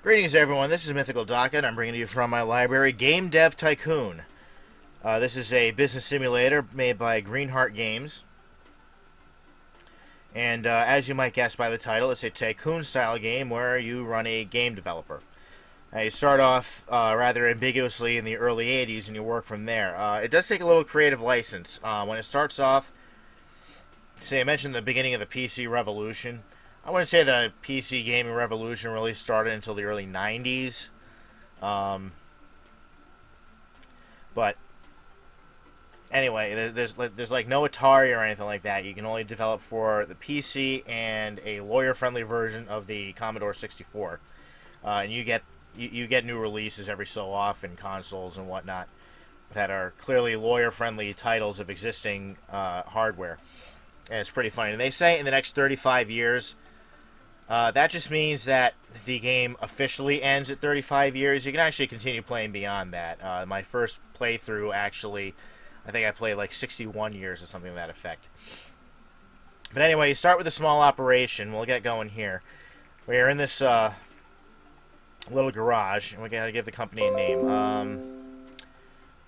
Greetings, everyone. This is Mythical Docket, and I'm bringing you from my library, Game Dev Tycoon. This is a business simulator made by Greenheart Games. And as you might guess by the title, it's a tycoon-style game where you run a game developer. You start off rather ambiguously in the early 80s, and you work from there. It does take a little creative license. When it starts off, say I mentioned the beginning of the PC revolution. I wouldn't say the PC gaming revolution really started until the early 90s. But anyway, there's like no Atari or anything like that. You can only develop for the PC and a lawyer-friendly version of the Commodore 64. And you get new releases every so often, consoles and whatnot, that are clearly lawyer-friendly titles of existing hardware. And it's pretty funny. And they say in the next 35 years, that just means that the game officially ends at 35 years. You can actually continue playing beyond that. My first playthrough, actually, I think I played like 61 years or something to that effect. But anyway, you start with a small operation. We'll get going here. We're in this little garage, and we got to give the company a name.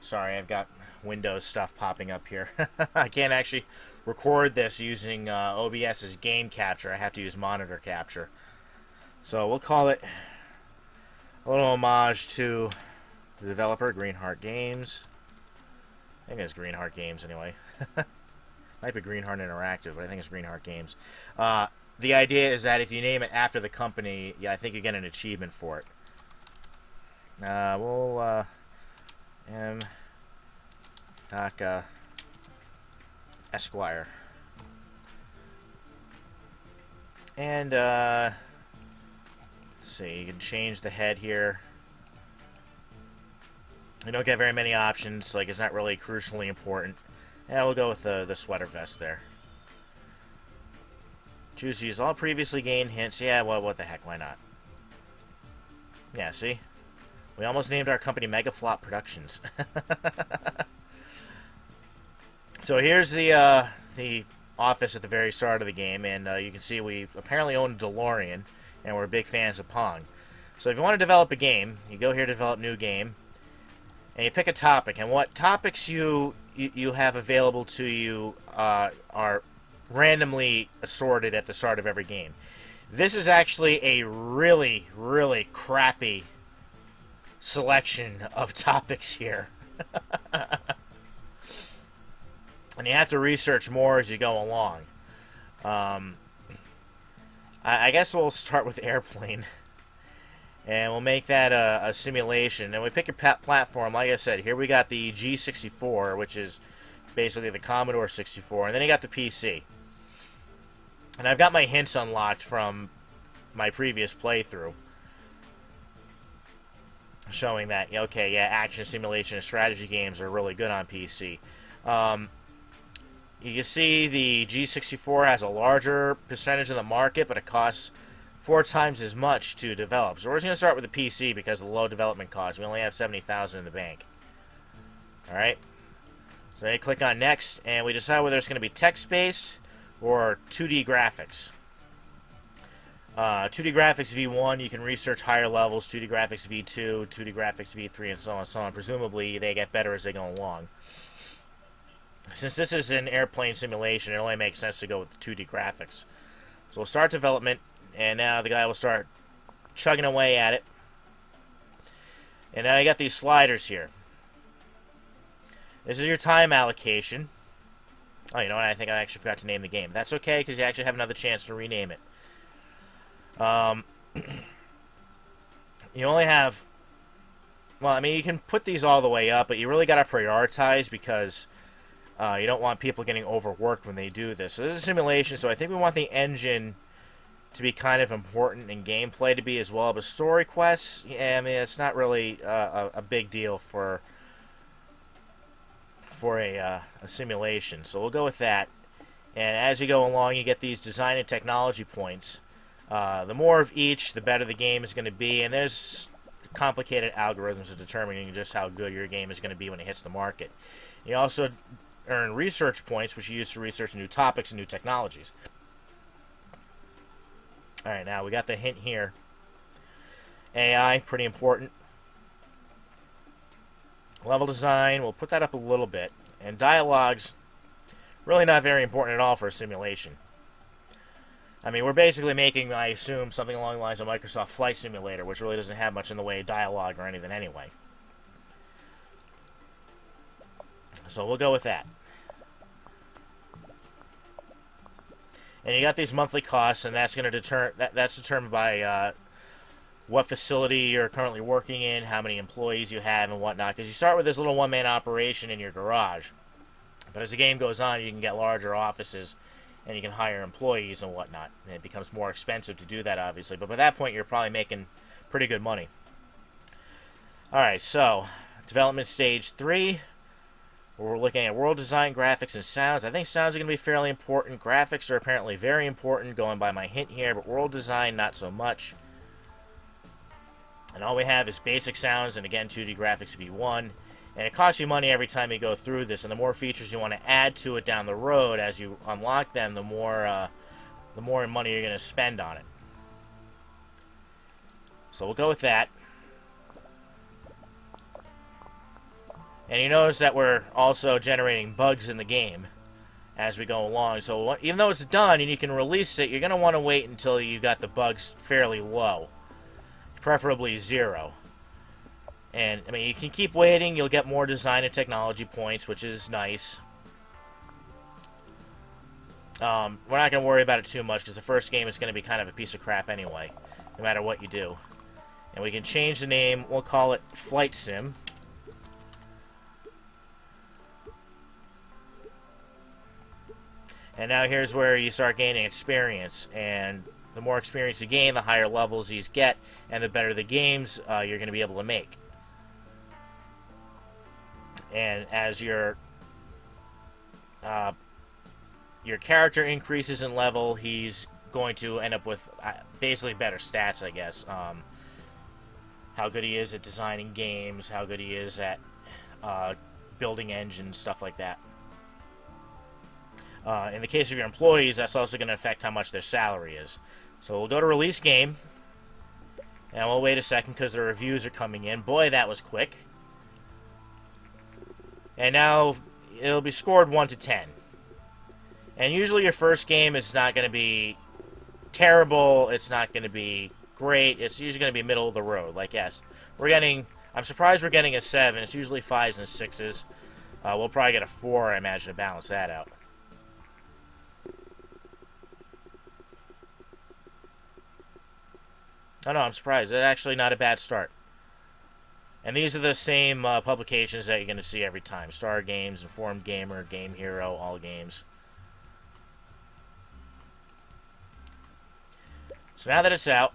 Sorry, I've got Windows stuff popping up here. I can't actually record this using OBS's game capture. I have to use monitor capture. So we'll call it a little homage to the developer, Greenheart Games. I think it's Greenheart Games anyway. Might be Greenheart Interactive, but I think it's Greenheart Games. The idea is that if you name it after the company, yeah, I think you get an achievement for it. We'll M. Taka Esquire. And, let's see, you can change the head here. You don't get very many options, like it's not really crucially important. Yeah, we'll go with the sweater vest there. Choose to use all previously gained hints. Yeah, well, what the heck, why not? Yeah, see? We almost named our company Megaflop Productions. So here's the office at the very start of the game, and you can see we apparently own a DeLorean, and we're big fans of Pong. So if you want to develop a game, you go here to develop new game, and you pick a topic, and what topics you have available to you are randomly assorted at the start of every game. This is actually a really, really crappy selection of topics here. And you have to research more as you go along. I guess we'll start with airplane. And we'll make that a simulation. And we pick your platform. Like I said, here we got the G64, which is basically the Commodore 64. And then you got the PC. And I've got my hints unlocked from my previous playthrough, showing that, okay, yeah, action, simulation, and strategy games are really good on PC. You can see the G64 has a larger percentage of the market, but it costs 4 times as much to develop. So we're just going to start with the PC because of the low development cost. We only have $70,000 in the bank. Alright. So then you click on Next, and we decide whether it's going to be text-based or 2D graphics. 2D graphics V1, you can research higher levels. 2D graphics V2, 2D graphics V3, and so on and so on. Presumably, they get better as they go along. Since this is an airplane simulation, it only makes sense to go with the 2D graphics. So we'll start development, and now the guy will start chugging away at it. And now you got these sliders here. This is your time allocation. Oh, you know what? I think I actually forgot to name the game. That's okay, because you actually have another chance to rename it. You only have... Well, I mean, you can put these all the way up, but you really got to prioritize because you don't want people getting overworked when they do this. So this is a simulation, so I think we want the engine to be kind of important and gameplay to be as well. But story quests, yeah, I mean, it's not really a big deal for a simulation. So we'll go with that. And as you go along, you get these design and technology points. The more of each, the better the game is going to be. And there's complicated algorithms of determining just how good your game is going to be when it hits the market. You also earn research points, which you use to research new topics and new technologies. Alright, now we got the hint here. AI, pretty important. Level design, we'll put that up a little bit. And dialogues, really not very important at all for a simulation. I mean, we're basically making, I assume, something along the lines of Microsoft Flight Simulator, which really doesn't have much in the way of dialogue or anything anyway. So we'll go with that. And you got these monthly costs, and that's going to that's determined by what facility you're currently working in, how many employees you have, and whatnot. Because you start with this little one-man operation in your garage, but as the game goes on, you can get larger offices, and you can hire employees and whatnot. And it becomes more expensive to do that, obviously. But by that point, you're probably making pretty good money. All right, so development stage 3. We're looking at world design, graphics, and sounds. I think sounds are going to be fairly important. Graphics are apparently very important, going by my hint here, but world design, not so much. And all we have is basic sounds, and again, 2D graphics V1. And it costs you money every time you go through this, and the more features you want to add to it down the road as you unlock them, the more money you're going to spend on it. So we'll go with that. And you notice that we're also generating bugs in the game as we go along. So even though it's done and you can release it, you're going to want to wait until you got the bugs fairly low. Preferably 0. And, I mean, you can keep waiting. You'll get more design and technology points, which is nice. We're not going to worry about it too much because the first game is going to be kind of a piece of crap anyway, no matter what you do. And we can change the name. We'll call it Flight Sim. And now here's where you start gaining experience. And the more experience you gain, the higher levels these get, and the better the games you're going to be able to make. And as your character increases in level, he's going to end up with basically better stats, I guess. How good he is at designing games, how good he is at building engines, stuff like that. In the case of your employees, that's also going to affect how much their salary is. So we'll go to release game, and we'll wait a second because the reviews are coming in. Boy, that was quick. And now it'll be scored 1 to 10. And usually your first game is not going to be terrible. It's not going to be great. It's usually going to be middle of the road. Like, yes, I'm surprised we're getting a 7. It's usually 5s and 6s. We'll probably get a 4, I imagine, to balance that out. Oh no, I'm surprised. It's actually not a bad start. And these are the same publications that you're going to see every time. Star Games, Informed Gamer, Game Hero, All Games. So now that it's out,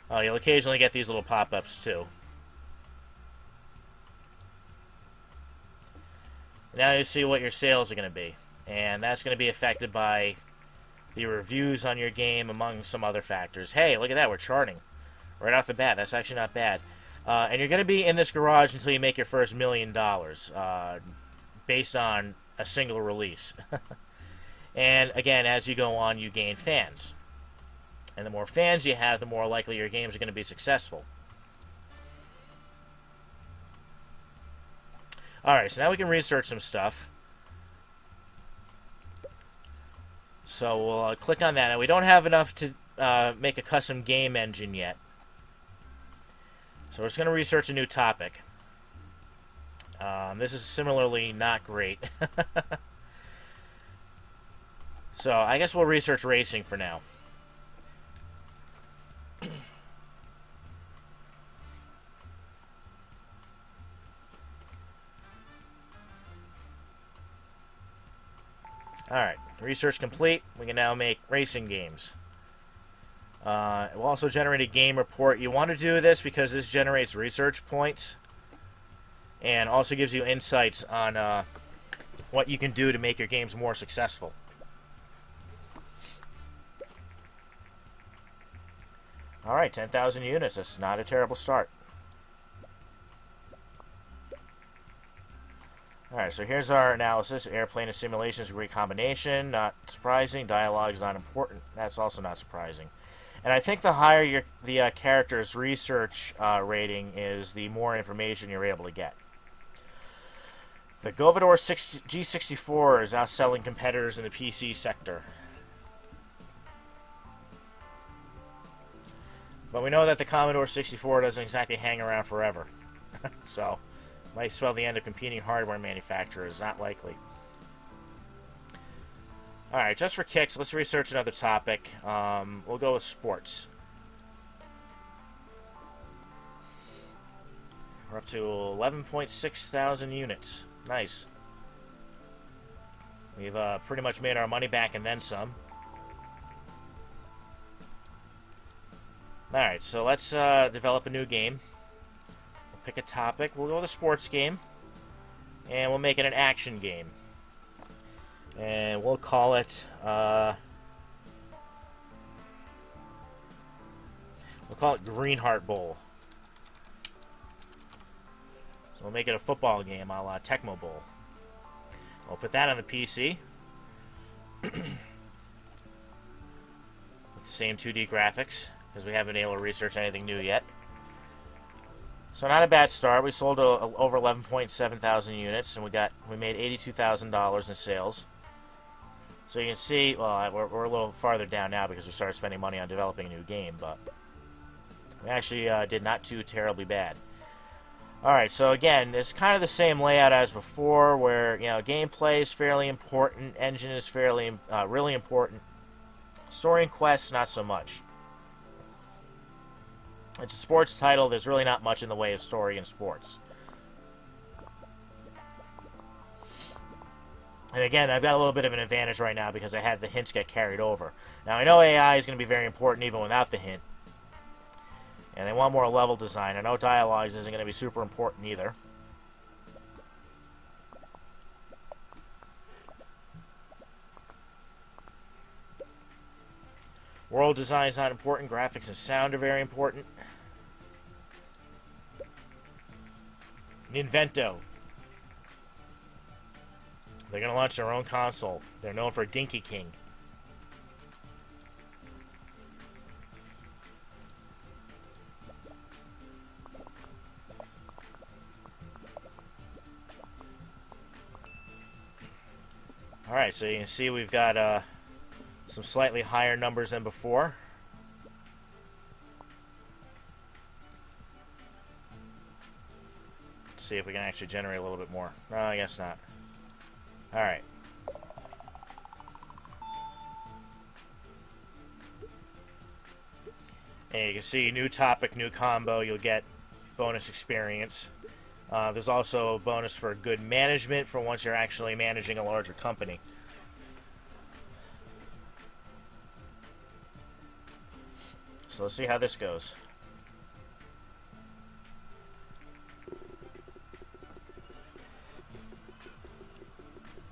you'll occasionally get these little pop-ups too. Now you see what your sales are going to be. And that's going to be affected by the reviews on your game, among some other factors. Hey, look at that, we're charting. Right off the bat, that's actually not bad. And you're going to be in this garage until you make your first $1 million, based on a single release. And again, as you go on, you gain fans. And the more fans you have, the more likely your games are going to be successful. Alright, so now we can research some stuff. So we'll click on that. Now, we don't have enough to make a custom game engine yet. So we're just going to research a new topic. This is similarly not great. So I guess we'll research racing for now. Alright, research complete. We can now make racing games. We'll also generate a game report. You want to do this because this generates research points and also gives you insights on what you can do to make your games more successful. Alright, 10,000 units. That's not a terrible start. Alright, so here's our analysis. Airplane and simulations, great combination. Not surprising. Dialogue is not important. That's also not surprising. And I think the higher the character's research rating is, the more information you're able to get. The Govidor G64 is outselling competitors in the PC sector. But we know that the Commodore 64 doesn't exactly hang around forever. So, might spell the end of competing hardware manufacturers. Not likely. Alright, just for kicks, let's research another topic. We'll go with sports. We're up to 11.6 thousand units. Nice. We've pretty much made our money back and then some. Alright, so let's develop a new game. We'll pick a topic. We'll go with a sports game. And we'll make it an action game. And we'll call it... we'll call it Greenheart Bowl. So we'll make it a football game a la Tecmo Bowl. We'll put that on the PC. With the same 2D graphics, because we haven't been able to research anything new yet. So not a bad start. We sold over 11.7 thousand units, and we made $82,000 in sales. So you can see, well, we're a little farther down now because we started spending money on developing a new game, but we actually did not too terribly bad. Alright, so again, it's kind of the same layout as before, where, you know, gameplay is fairly important, engine is fairly, really important. Story and quests, not so much. It's a sports title, there's really not much in the way of story in sports. And again, I've got a little bit of an advantage right now because I had the hints get carried over. Now, I know AI is going to be very important even without the hint. And they want more level design. I know dialogues isn't going to be super important either. World design is not important. Graphics and sound are very important. Ninvento. They're going to launch their own console. They're known for Dinky King. Alright, so you can see we've got some slightly higher numbers than before. Let's see if we can actually generate a little bit more. No, I guess not. Alright. And you can see new topic, new combo, you'll get bonus experience. There's also a bonus for good management for once you're actually managing a larger company. So let's see how this goes.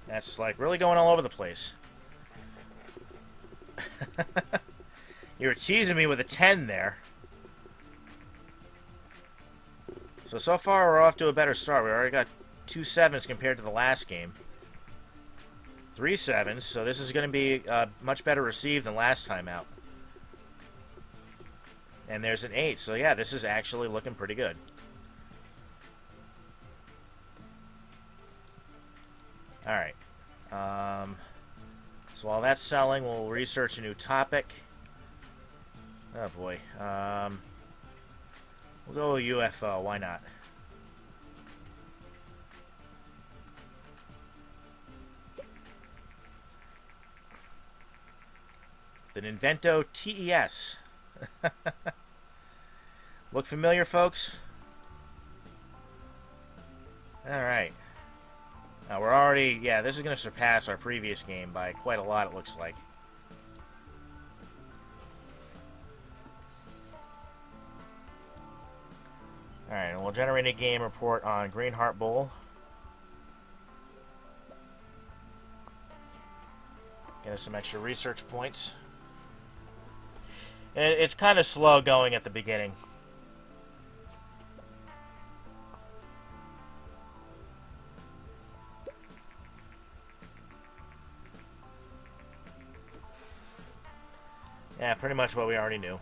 That's like really going all over the place. You were teasing me with a 10 there. So far we're off to a better start. We already got 2 7s compared to the last game. 3 7s, so this is going to be much better received than last time out. And there's an 8, so yeah, this is actually looking pretty good. Alright. So while that's selling, we'll research a new topic. Oh boy. We'll go with UFO, why not? The Ninvento TES. Look familiar, folks? Alright. We're already... Yeah, this is going to surpass our previous game by quite a lot, it looks like. Alright, and we'll generate a game report on Greenheart Bowl. Get us some extra research points. It's kind of slow going at the beginning. Yeah, pretty much what we already knew.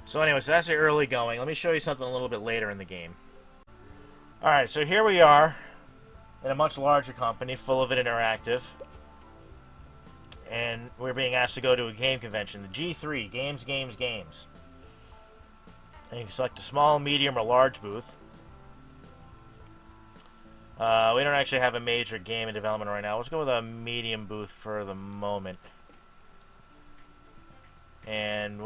So anyway, so that's the early going. Let me show you something a little bit later in the game. Alright, so here we are in a much larger company, full of it interactive. And we're being asked to go to a game convention, the G3, Games, Games, Games. And you can select a small, medium, or large booth. We don't actually have a major game in development right now. Let's go with a medium booth for the moment. And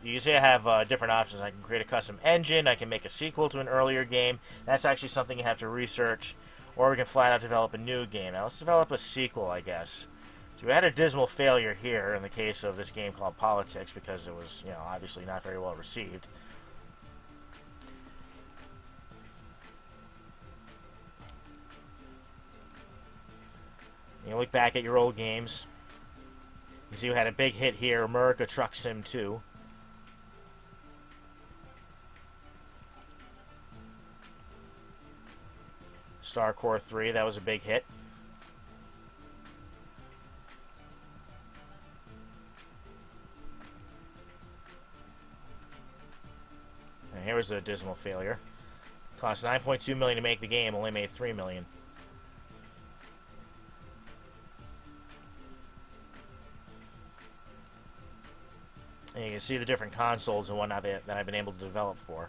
you can see I have different options. I can create a custom engine. I can make a sequel to an earlier game. That's actually something you have to research. Or we can flat out develop a new game. Now let's develop a sequel, I guess. So we had a dismal failure here in the case of this game called Politics because it was, obviously not very well received. You look back at your old games. You see we had a big hit here, America Truck Sim 2. Star Core 3, that was a big hit. And here was a dismal failure. Cost $9.2 million to make the game, only made $3 million. And you can see the different consoles and whatnot that I've been able to develop for.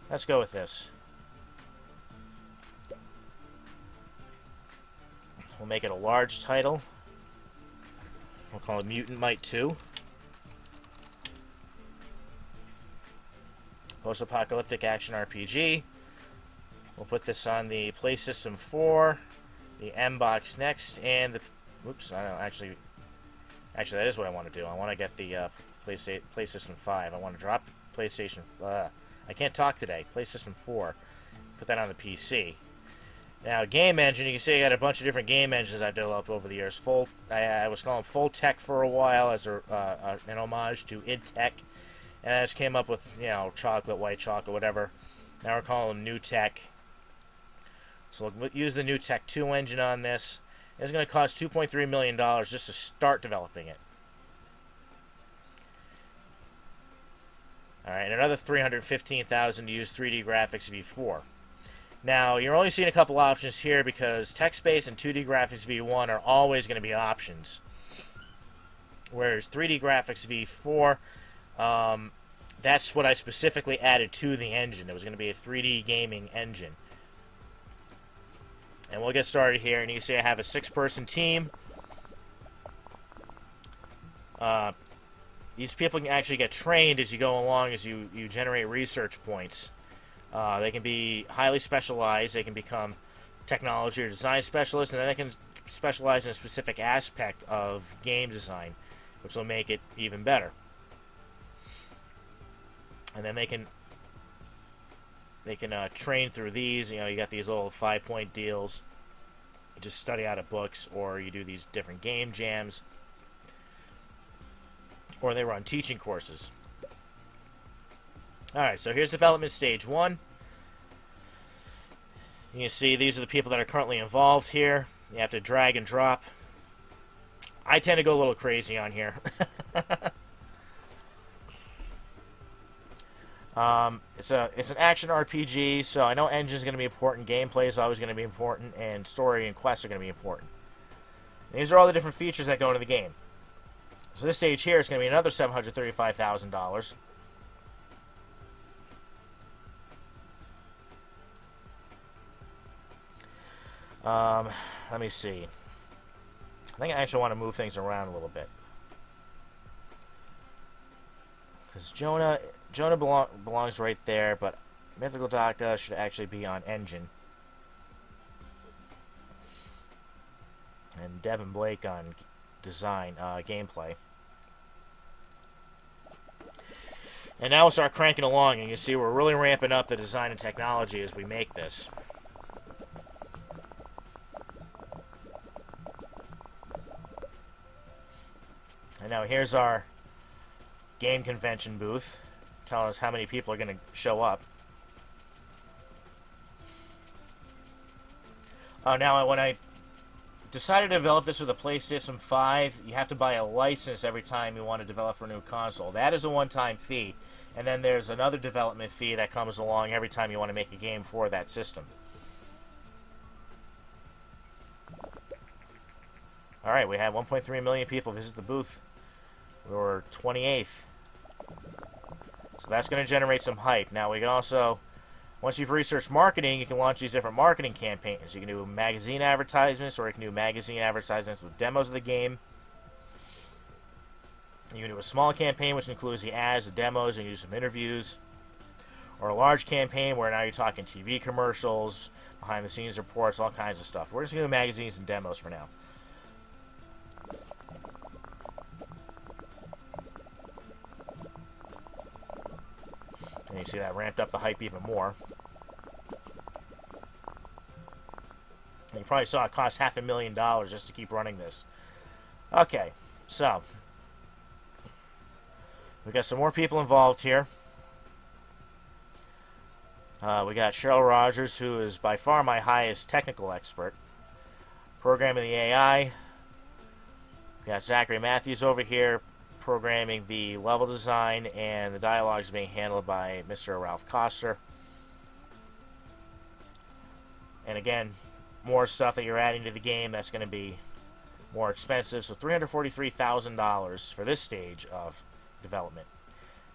Let's go with this. We'll make it a large title. We'll call it Mutant Might 2. Post-apocalyptic action RPG. We'll put this on the PlayStation 4, the M-Box next, and the... Oops, I don't actually, that is what I want to do. I want to get the PlayStation 5. I want to drop the PlayStation... I can't talk today. PlayStation 4. Put that on the PC. Now, game engine, you can see I got a bunch of different game engines I've developed over the years. I was calling Full Tech for a while as an homage to id Tech. And I just came up with, chocolate, white chocolate, whatever. Now we're calling New Tech. So we'll use the New Tech 2 engine on this. It's going to cost $2.3 million just to start developing it. Alright, and another $315,000 to use 3D Graphics V4. Now, you're only seeing a couple options here because text-based and 2D Graphics V1 are always going to be options. Whereas 3D Graphics V4, that's what I specifically added to the engine. It was going to be a 3D gaming engine. And we'll get started here, and you can see I have a 6-person team. These people can actually get trained as you go along, as you generate research points. They can be highly specialized. They can become technology or design specialists, and then they can specialize in a specific aspect of game design, which will make it even better. And then they can train through these. You got these little 5-point deals. You just study out of books, or you do these different game jams, or they run teaching courses. Alright, so here's development stage 1. You can see these are the people that are currently involved here. You have to drag and drop. I tend to go a little crazy on here. It's an action RPG, so I know engine is going to be important, gameplay is always going to be important, and story and quests are going to be important. And these are all the different features that go into the game. So this stage here is going to be another $735,000. Let me see. I think I actually want to move things around a little bit. Because Jonah belongs right there, but Mythical Daka should actually be on engine. And Devin Blake on design, gameplay. And now we'll start cranking along, and you see we're really ramping up the design and technology as we make this. And now here's our game convention booth, telling us how many people are going to show up. Now, when I decided to develop this with a PlayStation 5, you have to buy a license every time you want to develop for a new console. That is a one-time fee. And then there's another development fee that comes along every time you want to make a game for that system. Alright, we had 1.3 million people visit the booth. We were 28th. So that's going to generate some hype. Now we can also, once you've researched marketing, you can launch these different marketing campaigns. You can do magazine advertisements, or you can do magazine advertisements with demos of the game. You can do a small campaign, which includes the ads, the demos, and you do some interviews. Or a large campaign where now you're talking TV commercials, behind-the-scenes reports, all kinds of stuff. We're just going to do magazines and demos for now. And you see that ramped up the hype even more. And you probably saw it cost $500,000 just to keep running this. Okay, so we got some more people involved here. We got Cheryl Rogers, who is by far my highest technical expert. Programming the AI. We got Zachary Matthews over here, programming the level design, and the dialogue is being handled by Mr. Ralph Koster. And again, more stuff that you're adding to the game that's going to be more expensive. So $343,000 for this stage of development.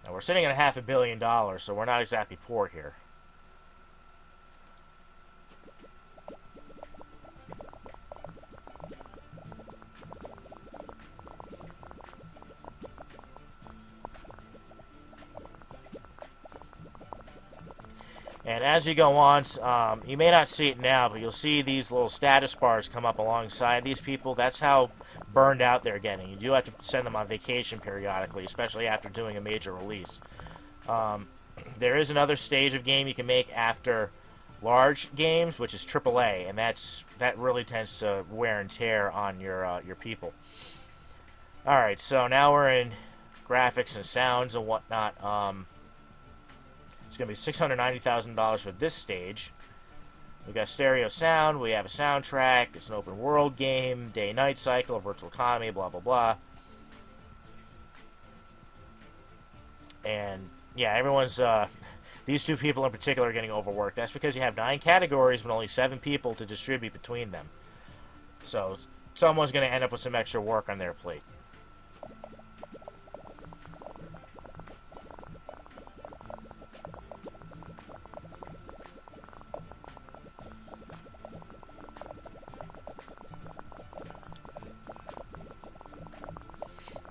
Now we're sitting at $500 million, so we're not exactly poor here. And as you go on, you may not see it now, but you'll see these little status bars come up alongside these people. That's how burned out they're getting. You do have to send them on vacation periodically, especially after doing a major release. There is another stage of game you can make after large games, which is AAA, and that really tends to wear and tear on your people. All right, so now we're in graphics and sounds and whatnot. It's going to be $690,000 for this stage. We got stereo sound. We have a soundtrack. It's an open world game, day-night cycle, virtual economy, blah blah blah. And yeah, everyone's these two people in particular are getting overworked. That's because you have 9 categories but only 7 people to distribute between them. So someone's going to end up with some extra work on their plate.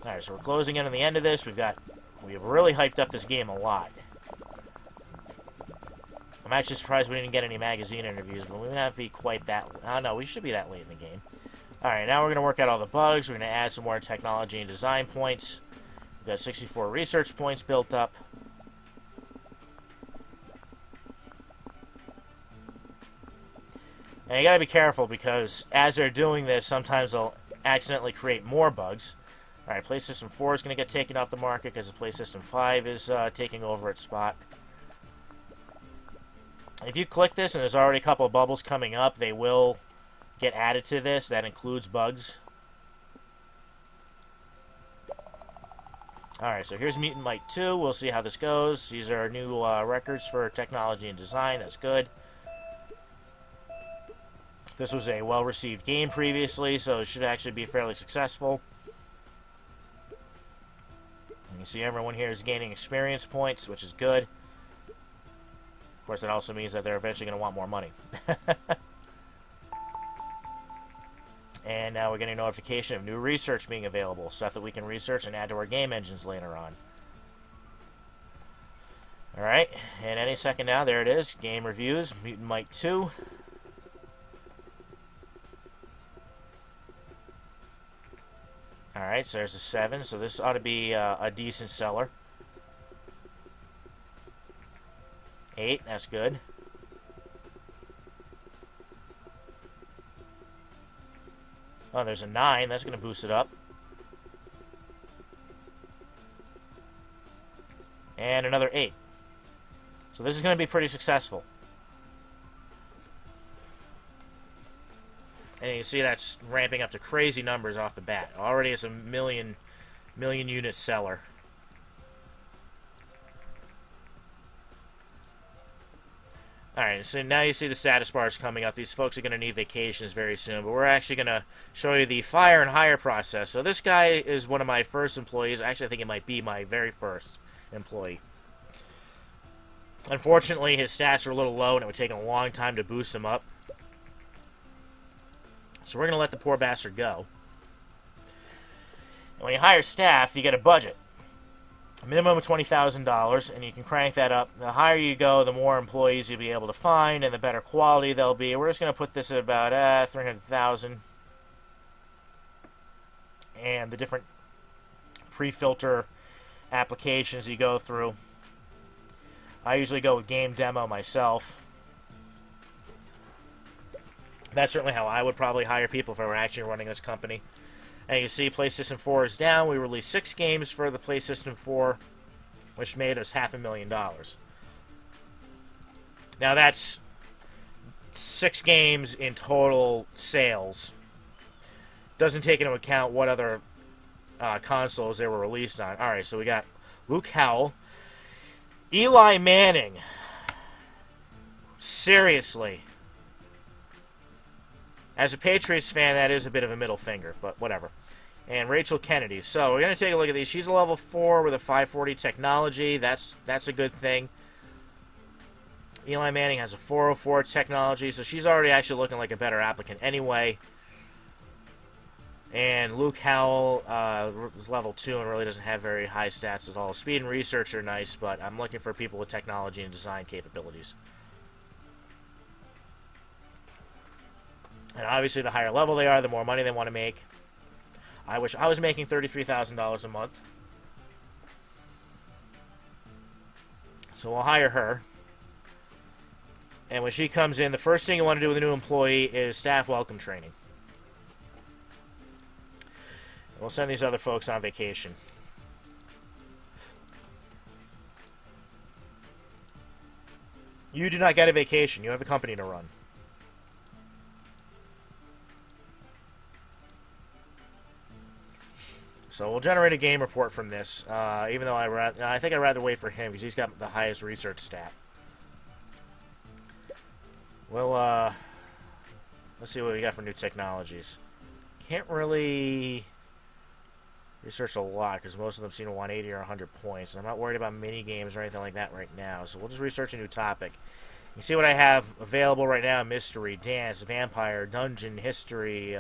Alright, so we're closing in on the end of this. We've really hyped up this game a lot. I'm actually surprised we didn't get any magazine interviews, but we may not be quite that... Oh, no, we should be that late in the game. Alright, now we're going to work out all the bugs. We're going to add some more technology and design points. We've got 64 research points built up. And you got to be careful because as they're doing this, sometimes they'll accidentally create more bugs. Alright, PlayStation 4 is going to get taken off the market because the PlayStation 5 is taking over its spot. If you click this and there's already a couple of bubbles coming up, they will get added to this. That includes bugs. Alright, so here's Mutant Mike 2. We'll see how this goes. These are new records for technology and design. That's good. This was a well-received game previously, so it should actually be fairly successful. You see everyone here is gaining experience points, which is good. Of course, that also means that they're eventually going to want more money. And now we're getting a notification of new research being available, stuff that we can research and add to our game engines later on. Alright, and any second now, there it is. Game reviews, Mutant Mike 2. Alright, so there's a 7, so this ought to be a decent seller. 8, that's good. Oh, there's a 9, that's going to boost it up. And another 8. So this is going to be pretty successful. And you can see that's ramping up to crazy numbers off the bat. Already it's a million unit seller. Alright, so now you see the status bars coming up. These folks are going to need vacations very soon, but we're actually going to show you the fire and hire process. So this guy is one of my first employees. Actually, I think it might be my very first employee. Unfortunately, his stats are a little low, and it would take a long time to boost him up. So we're going to let the poor bastard go. And when you hire staff, you get a budget. A minimum of $20,000, and you can crank that up. The higher you go, the more employees you'll be able to find, and the better quality they'll be. We're just going to put this at about $300,000. And the different pre-filter applications you go through. I usually go with Game Demo myself. That's certainly how I would probably hire people if I were actually running this company. And you see PlayStation 4 is down. We released 6 games for the PlayStation 4, which made us $500,000. Now that's 6 games in total sales. Doesn't take into account what other consoles they were released on. Alright, so we got Luke Howell. Eli Manning. Seriously. As a Patriots fan, that is a bit of a middle finger, but whatever. And Rachel Kennedy. So we're going to take a look at these. She's a level 4 with a 540 technology. That's a good thing. Eli Manning has a 404 technology, so she's already actually looking like a better applicant anyway. And Luke Howell is level 2 and really doesn't have very high stats at all. Speed and research are nice, but I'm looking for people with technology and design capabilities. And obviously, the higher level they are, the more money they want to make. I wish I was making $33,000 a month. So we'll hire her. And when she comes in, the first thing you want to do with a new employee is staff welcome training. We'll send these other folks on vacation. You do not get a vacation. You have a company to run. So we'll generate a game report from this, even though I think I'd rather wait for him because he's got the highest research stat. Well, let's see what we got for new technologies. Can't really research a lot because most of them seem to want 80 or 100 points. I'm not worried about mini games or anything like that right now, so we'll just research a new topic. You see what I have available right now: mystery, dance, vampire, dungeon, history.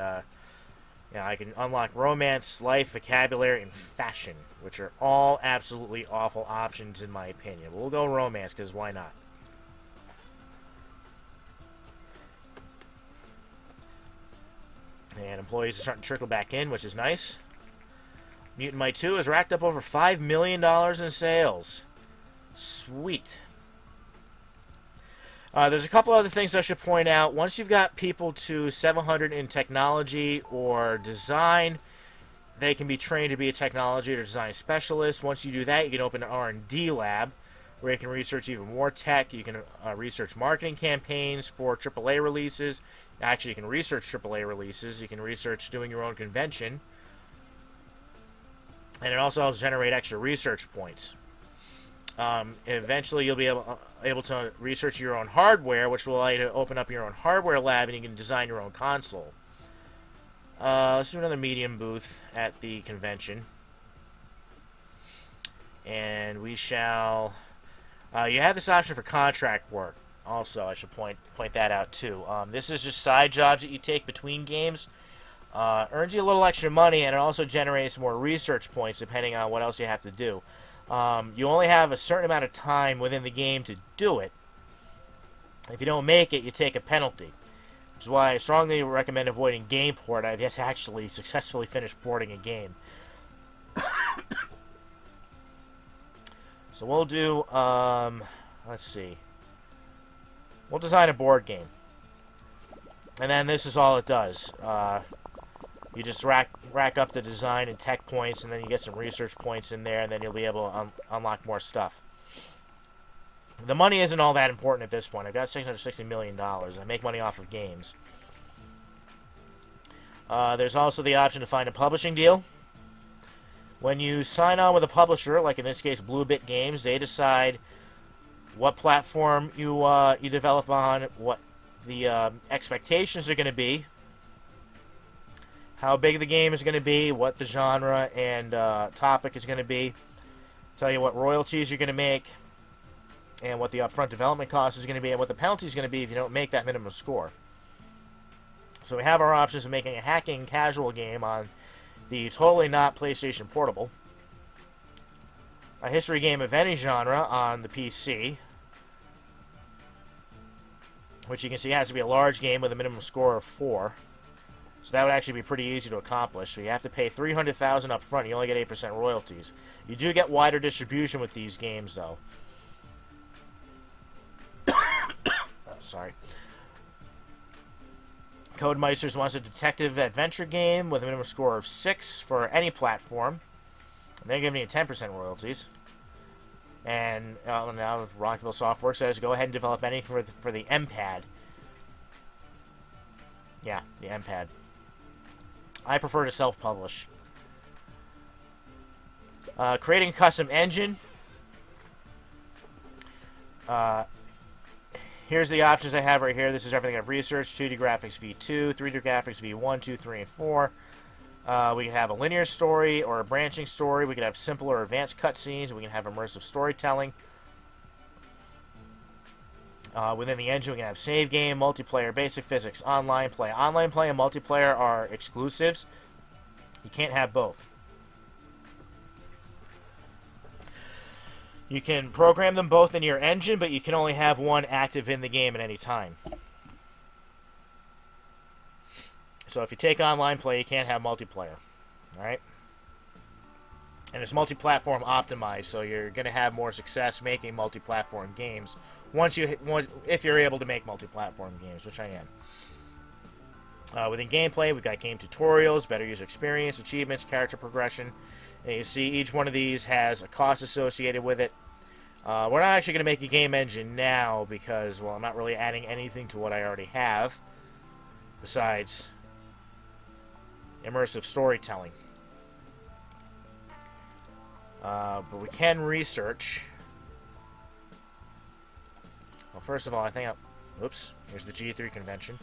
Yeah, I can unlock romance, life, vocabulary, and fashion, which are all absolutely awful options in my opinion. We'll go romance, because why not? And employees are starting to trickle back in, which is nice. Mutant Might 2 has racked up over $5 million in sales. Sweet. There's a couple other things I should point out. Once you've got people to 700 in technology or design, they can be trained to be a technology or design specialist. Once you do that, you can open an R&D lab where you can research even more tech. You can research marketing campaigns for AAA releases. Actually, you can research AAA releases. You can research doing your own convention. And it also helps generate extra research points. Eventually, you'll be able to research your own hardware, which will allow you to open up your own hardware lab, and you can design your own console. Let's do another medium booth at the convention. And we shall... you have this option for contract work. Also, I should point that out, too. This is just side jobs that you take between games. Earns you a little extra money, and it also generates more research points, depending on what else you have to do. You only have a certain amount of time within the game to do it. If you don't make it, you take a penalty. Which is why I strongly recommend avoiding game port. I've yet to actually successfully finish porting a game. So we'll do, let's see. We'll design a board game. And then this is all it does. You just rack up the design and tech points, and then you get some research points in there, and then you'll be able to unlock more stuff. The money isn't all that important at this point. I've got $660 million. I make money off of games. There's also the option to find a publishing deal. When you sign on with a publisher, like in this case Blue Bit Games, they decide what platform you develop on, what the expectations are going to be, how big the game is going to be, what the genre and topic is going to be, tell you what royalties you're going to make, and what the upfront development cost is going to be, and what the penalty is going to be if you don't make that minimum score. So we have our options of making a hacking casual game on the totally not PlayStation Portable, a history game of any genre on the PC, which you can see has to be a large game with a minimum score of 4. So that would actually be pretty easy to accomplish. So you have to pay $300,000 up front. You only get 8% royalties. You do get wider distribution with these games, though. Oh, sorry. Codemeister's wants a detective adventure game with a minimum score of 6 for any platform. And they're giving you 10% royalties. And now Rockville Software says go ahead and develop anything for the MPad. Yeah, the MPad. I prefer to self-publish. Creating a custom engine. Here's the options I have right here. This is everything I've researched. 2D graphics v2, 3D graphics v1, 2, 3, and 4. We can have a linear story or a branching story. We can have simple or advanced cutscenes. We can have immersive storytelling. Within the engine, we can have save game, multiplayer, basic physics, online play. Online play and multiplayer are exclusives. You can't have both. You can program them both in your engine, but you can only have one active in the game at any time. So if you take online play, you can't have multiplayer. Alright? And it's multi-platform optimized, so you're going to have more success making multi-platform games if you're able to make multi-platform games, which I am. Within gameplay, we've got game tutorials, better user experience, achievements, character progression. And you see each one of these has a cost associated with it. We're not actually going to make a game engine now because, well, I'm not really adding anything to what I already have besides immersive storytelling. But we can research. Well, first of all, I think oops, here's the G3 convention.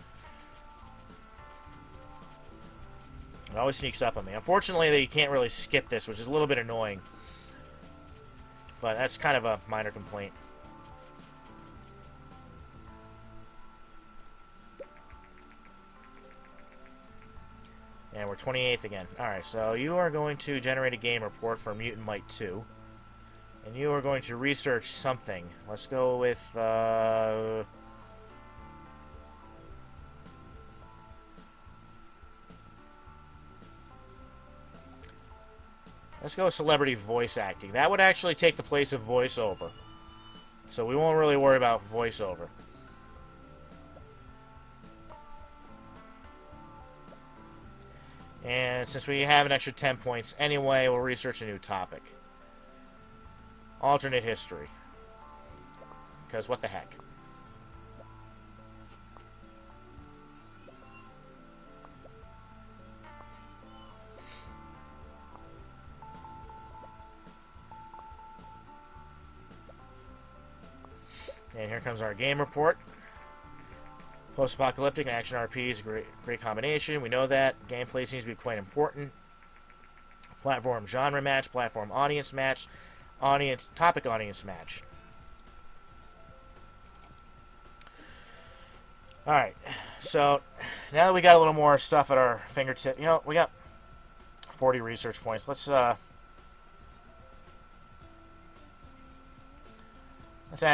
It always sneaks up on me. Unfortunately, you can't really skip this, which is a little bit annoying. But that's kind of a minor complaint. And we're 28th again. Alright, so you are going to generate a game report for Mutant Might 2. And you are going to research something. Let's go with, let's go with celebrity voice acting. That would actually take the place of voiceover. So we won't really worry about voiceover. And since we have an extra 10 points anyway, we'll research a new topic. Alternate history. Because what the heck. And here comes our game report. Post-apocalyptic and action RP is a great combination. We know that. Gameplay seems to be quite important. Platform genre match, platform audience match, topic audience match. Alright, so now that we got a little more stuff at our fingertip, you know, we got 40 research points. Let's add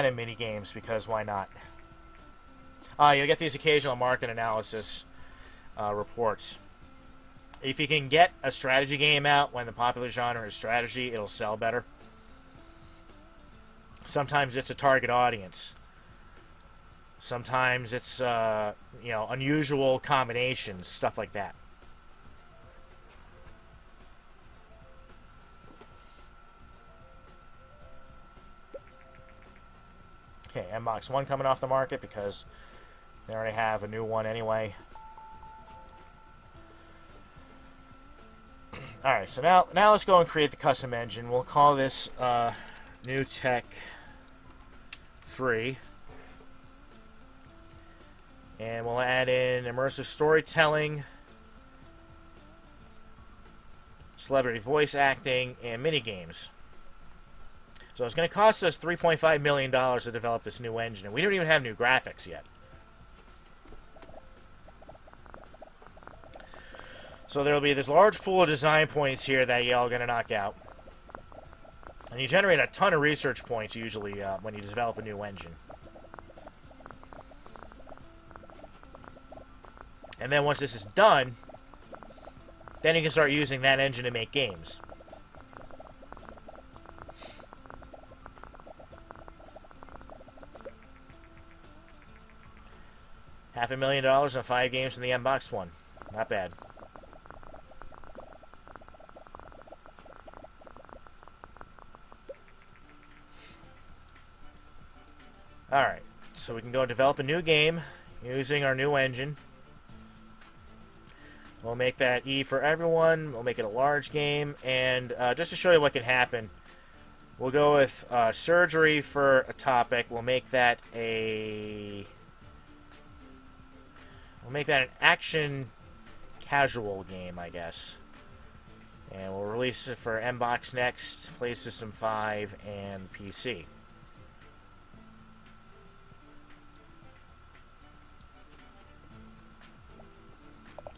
in mini games because why not? You'll get these occasional market analysis reports. If you can get a strategy game out when the popular genre is strategy, it'll sell better. Sometimes it's a target audience. Sometimes it's you know, unusual combinations, stuff like that. Okay, MBox 1 coming off the market because they already have a new one anyway. Alright, so now let's go and create the custom engine. We'll call this New Tech 3. And we'll add in immersive storytelling, celebrity voice acting, and minigames. So it's going to cost us $3.5 million to develop this new engine, and we don't even have new graphics yet. So there will be this large pool of design points here that y'all are going to knock out. And you generate a ton of research points usually when you develop a new engine. And then once this is done, then you can start using that engine to make games. $500,000 on 5 games from the MBox 1. Not bad. Alright, so we can go develop a new game using our new engine. We'll make that E for everyone. We'll make it a large game. And just to show you what can happen, we'll go with surgery for a topic. We'll make that an action casual game, I guess. And we'll release it for MBox next, PlayStation 5, and PC.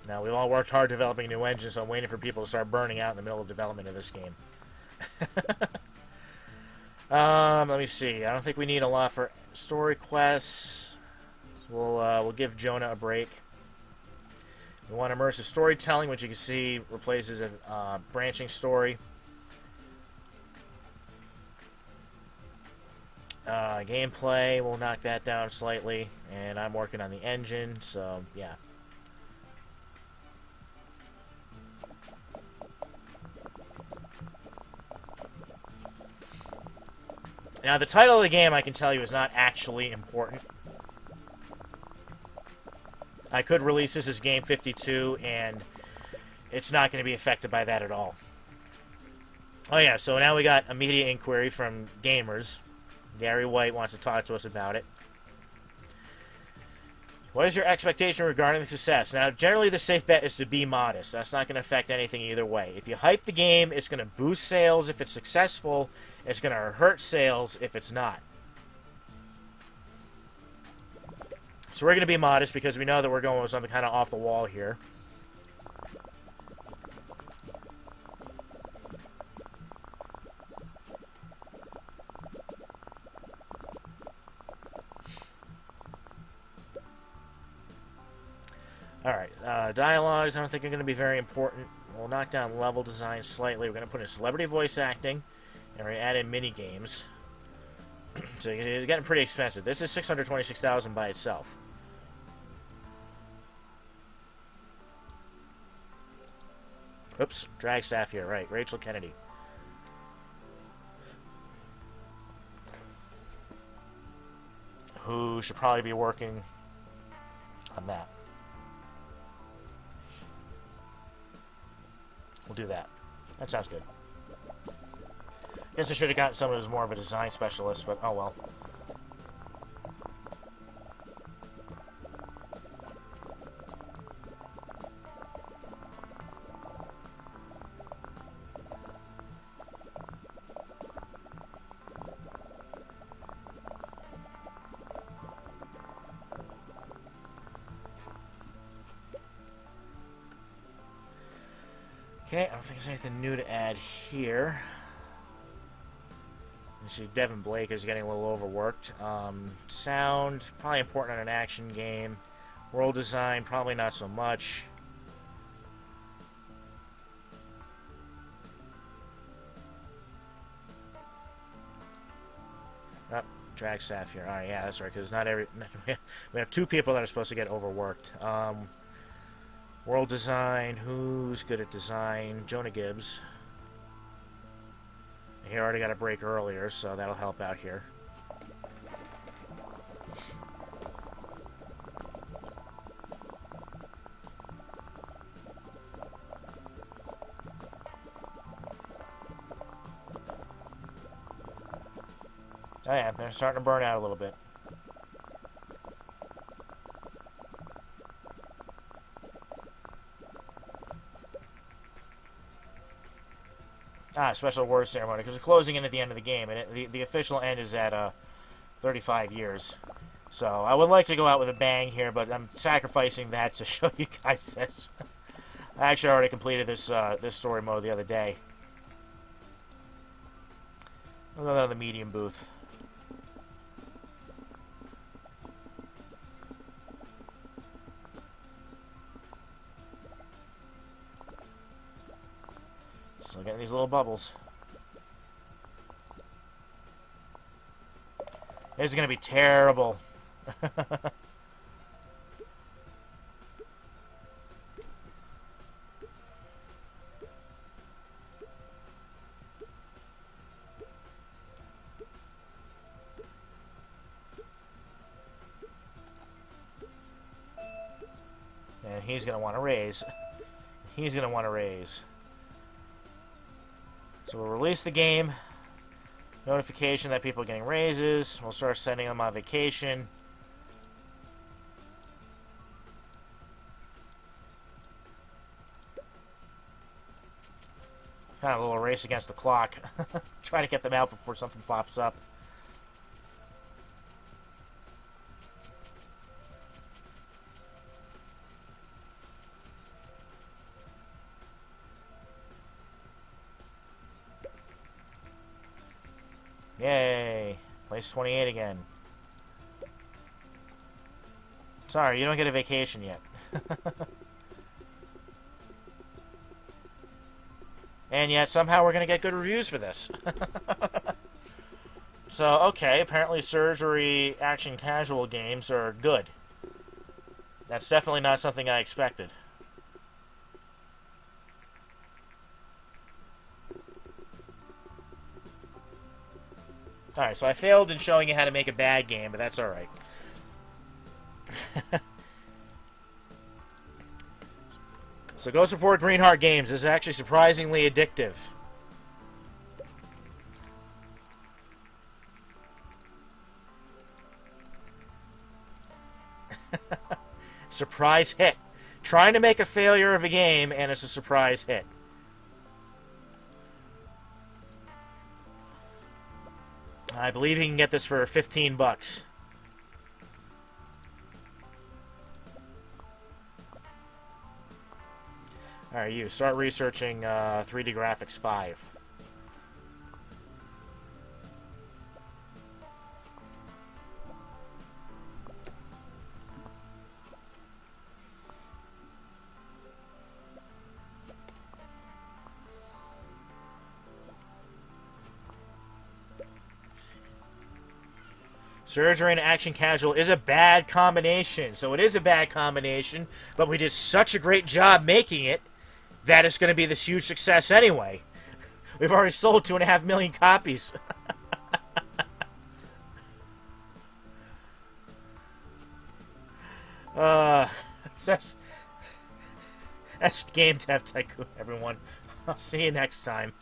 Now, we've all worked hard developing a new engine, so I'm waiting for people to start burning out in the middle of development of this game. Let me see. I don't think we need a lot for story quests. We'll give Jonah a break. We want immersive storytelling, which you can see replaces a branching story. Gameplay, we'll knock that down slightly. And I'm working on the engine, so yeah. Now, the title of the game, I can tell you, is not actually important. I could release this as Game 52, and it's not going to be affected by that at all. Oh yeah, so now we got a media inquiry from gamers. Gary White wants to talk to us about it. What is your expectation regarding the success? Now, generally the safe bet is to be modest. That's not going to affect anything either way. If you hype the game, it's going to boost sales if it's successful. It's going to hurt sales if it's not. So we're going to be modest because we know that we're going with something kind of off the wall here. Alright, dialogues I don't think are going to be very important. We'll knock down level design slightly. We're going to put in celebrity voice acting, and we're going to add in mini games. So it's getting pretty expensive. This is $626,000 by itself. Oops, drag staff here, right. Rachel Kennedy. Who should probably be working on that. We'll do that. That sounds good. Guess I should have gotten someone who's more of a design specialist, but oh well. Okay, I don't think there's anything new to add here. You see Devin Blake is getting a little overworked. Sound, probably important on an action game. World design, probably not so much. Oh, drag staff here. Alright, yeah, that's right, because not every... we have 2 people that are supposed to get overworked. World design, who's good at design? Jonah Gibbs. He already got a break earlier, so that'll help out here. Oh yeah, they're starting to burn out a little bit. Ah, special award ceremony, because we're closing in at the end of the game, and the official end is at 35 years. So I would like to go out with a bang here, but I'm sacrificing that to show you guys this. I actually already completed this this story mode the other day. I'll go down to the medium booth. Still getting these little bubbles. This is going to be terrible. And he's going to want to raise. He's going to want to raise. So we'll release the game. Notification that people are getting raises. We'll start sending them on vacation. Kind of a little race against the clock. Try to get them out before something pops up. Yay! Place 28 again. Sorry, you don't get a vacation yet. And yet, somehow we're going to get good reviews for this. So, okay, apparently surgery action casual games are good. That's definitely not something I expected. Alright, so I failed in showing you how to make a bad game, but that's alright. So go support Greenheart Games. This is actually surprisingly addictive. Surprise hit. Trying to make a failure of a game, and it's a surprise hit. I believe you can get this for 15 bucks. Alright, you start researching 3D Graphics 5. Surgery and action casual is a bad combination. So it is a bad combination, but we did such a great job making it that it's going to be this huge success anyway. We've already sold 2.5 million copies. that's Game Dev Tycoon, everyone. I'll see you next time.